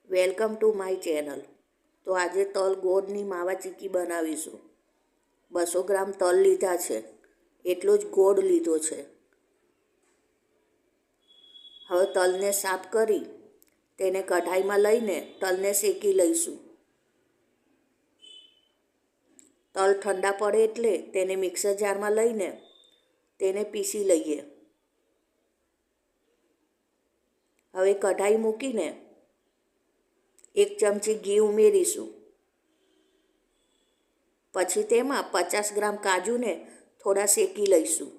Welcome to my channel. તો આજે તલ ગોળની માવા ચીક્કી બનાવીશું. 200 ગ્રામ તલ લીધા છે, એટલો જ ગોળ લીધો છે. હવે તલને સાફ કરી તેને કઢાઈમાં લઈને તલને શેકી લઈશું. તલ ઠંડા પડે એટલે તેને મિક્સર જારમાં લઈને તેને પીસી લઈએ. હવે કઢાઈ મૂકીને 1 ચમચી ઘી ઉમેરીશું. પછી તેમાં 50 ગ્રામ કાજુને થોડા શેકી લઈશું.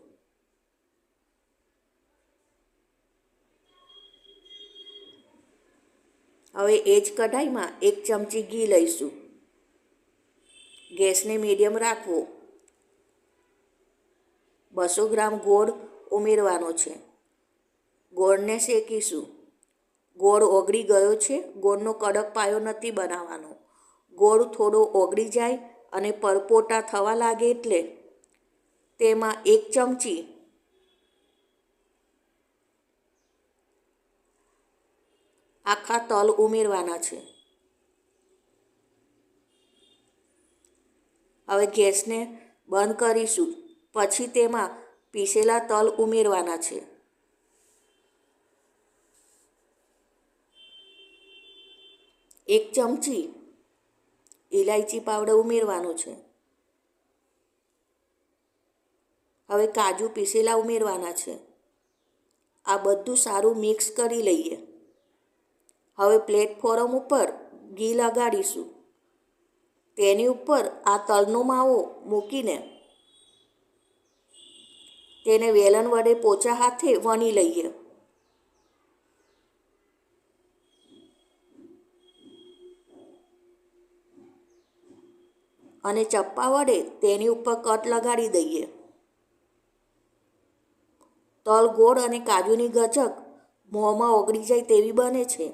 હવે એ જ કઢાઈમાં 1 ચમચી ઘી લઈશું. ગેસને મીડિયમ રાખવો. 200 ગ્રામ ગોળ ઉમેરવાનો છે. ગોળને શેકીશું. ગોળ ઓગળી ગયો છે. ગોળનો કડક પાયો નથી બનાવવાનો. ગોળ થોડો ઓગળી જાય અને પરપોટા થવા લાગે એટલે તેમાં 1 ચમચી આખા તલ ઉમેરવાના છે. હવે ગેસને બંધ કરીશું. પછી તેમાં પીસેલા તલ ઉમેરવાના છે. એક ચમચી ઇલાયચી પાવડર ઉમેરવાનો છે. હવે કાજુ પીસેલા ઉમેરવાના છે. આ બધું સારું મિક્સ કરી લઈએ. હવે પ્લેટફોર્મ ઉપર ઘી લગાડીશું. તેની ઉપર આ તલનો માવો મૂકીને તેને વેલણ વડે પોચા હાથે વણી લઈએ. અને ચપ્પા વડે તેની ઉપર કટ લગાડી દઈએ. તલ ગોળ અને કાજુની ગચક મોંમાં ઓગળી જાય તેવી બને છે.